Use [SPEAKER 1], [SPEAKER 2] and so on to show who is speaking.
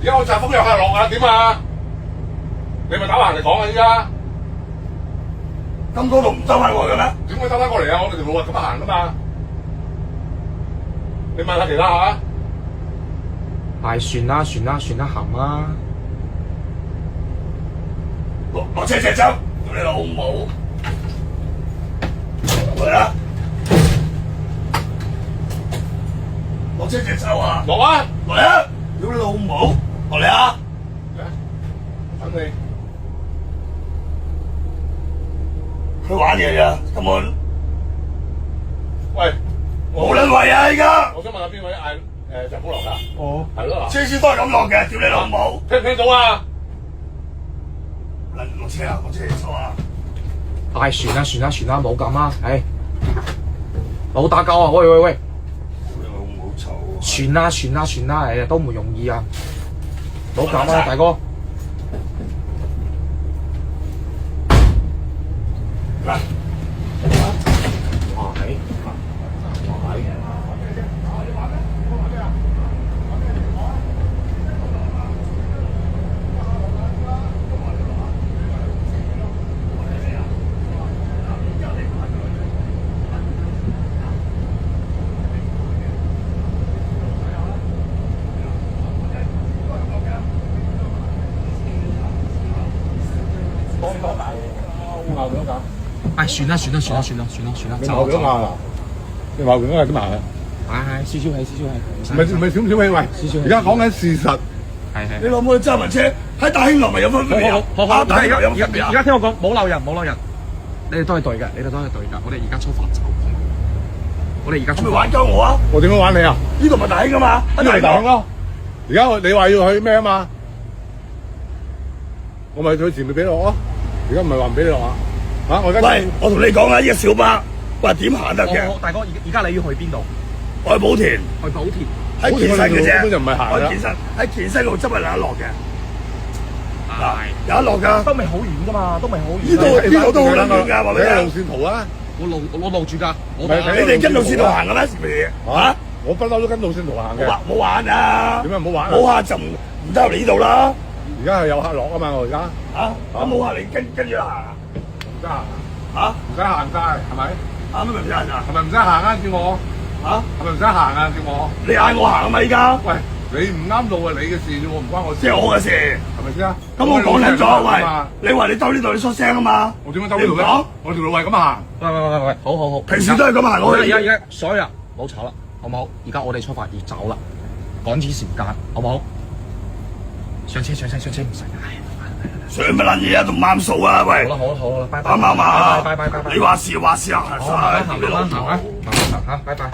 [SPEAKER 1] 而家我閘風有客落啊，點啊？你咪打橫嚟講啊！依家
[SPEAKER 2] 咁高度唔兜翻過嚟嘅咩？
[SPEAKER 1] 點會兜翻過嚟啊？我哋條路係咁行噶嘛？你問下其他嚇。
[SPEAKER 3] 唉，算啦算啦算啦，行啦。
[SPEAKER 2] 落車隻走，屌你老母！嚟啊！落車隻走啊！
[SPEAKER 1] 落啊！
[SPEAKER 2] 嚟啊！屌你老母！落嚟啊！
[SPEAKER 1] 等你。
[SPEAKER 2] 佢玩嘢㗎，根本
[SPEAKER 1] 喂，
[SPEAKER 2] 冇撚位啊！而家
[SPEAKER 1] 我想問下邊位嗌閘風落㗎？
[SPEAKER 3] 哦，
[SPEAKER 1] 係咯嗱。
[SPEAKER 2] 次次都係咁落嘅，屌你老母！
[SPEAKER 1] 聽唔聽到啊？
[SPEAKER 2] 落車啊！落車走啊！
[SPEAKER 3] 唉，算啦算啦算啦，冇咁啦，唉，冇打交啊！喂喂喂，
[SPEAKER 2] 屌你老母臭啊！
[SPEAKER 3] 算啦算啦算啦，唉，都唔容易啊，冇咁啦，大哥。
[SPEAKER 2] 嚟！
[SPEAKER 3] 哇係，哇係。唉，算啦算啦算啦算啦算啦算啦，
[SPEAKER 1] 你鬧咗我啦？你鬧完嗰係點啊？
[SPEAKER 3] 唉，消消氣消消氣，
[SPEAKER 1] 唔係小氣喂，而家講緊事實。
[SPEAKER 3] 係係。
[SPEAKER 2] 你老母揸埋車喺大興落咪有分別啊？
[SPEAKER 3] 好，
[SPEAKER 2] 大興落有分別啊？
[SPEAKER 3] 而家聽我講，冇鬧人冇鬧人，你哋都係對嘅，你哋都係對嘅，我哋而家出發走。我哋而家出發。
[SPEAKER 2] 咪玩鳩我啊！
[SPEAKER 1] 我點樣玩你啊？
[SPEAKER 2] 呢度咪大興噶嘛？
[SPEAKER 1] 呢度係大興咯。而家你話要去咩啊嘛？我咪去前面俾你落咯。而家唔係話唔俾你落啊？嚇！我而家
[SPEAKER 2] 喂，我同你講啊，呢個小巴喂點行得嘅？
[SPEAKER 3] 好，大哥，而家你要去邊度？
[SPEAKER 2] 我去寶田，
[SPEAKER 3] 去寶田。
[SPEAKER 2] 喺健身嘅啫，
[SPEAKER 1] 根本就唔係行啦。
[SPEAKER 2] 我健身喺健身路執係有得落嘅，
[SPEAKER 3] 係。
[SPEAKER 2] 有得落㗎。
[SPEAKER 3] 都未好遠㗎嘛，都未好遠。
[SPEAKER 2] 呢度都好撚遠㗎，話俾
[SPEAKER 1] 睇路
[SPEAKER 2] 你聽。
[SPEAKER 1] 線圖啊！
[SPEAKER 3] 我路住㗎。
[SPEAKER 2] 你哋跟路線圖行嘅咩？嚇！
[SPEAKER 1] 我不嬲都跟路線圖行嘅。
[SPEAKER 2] 冇玩啊！
[SPEAKER 1] 點解唔好玩啊？
[SPEAKER 2] 冇客就唔得入嚟呢度啦。
[SPEAKER 1] 而家係有客落啊嘛，我而家。
[SPEAKER 2] 嚇！咁冇客你跟住行啊？
[SPEAKER 1] 唔使行。
[SPEAKER 2] 嚇！
[SPEAKER 1] 唔使行晒，係咪？
[SPEAKER 2] 啱咩唔使行啊？
[SPEAKER 1] 係咪唔使行啊？叫我。
[SPEAKER 2] 嚇！
[SPEAKER 1] 係咪唔使行啊？叫我。
[SPEAKER 2] 你嗌我行啊嘛！依家。
[SPEAKER 1] 喂，你唔啱路係你嘅事啫喎，唔關我事。
[SPEAKER 2] 即係我嘅事。
[SPEAKER 1] 係咪先啊？
[SPEAKER 2] 咁我講緊咗，喂，你話你兜呢度你出聲啊嘛？
[SPEAKER 1] 我點樣兜呢度咧？我條路係咁行。
[SPEAKER 3] 喂，好。
[SPEAKER 2] 平時都係咁行，我
[SPEAKER 3] 而家所有人冇吵啦，好唔好？而家我哋出發要走啦，趕住時間，好唔好？上車唔使，
[SPEAKER 2] 上乜撚嘢啊？仲啱數啊？喂！
[SPEAKER 3] 好啦，拜拜。
[SPEAKER 2] 啱唔啱啊？
[SPEAKER 3] 拜拜。
[SPEAKER 2] 你話事啊？
[SPEAKER 3] 行啦，拜拜。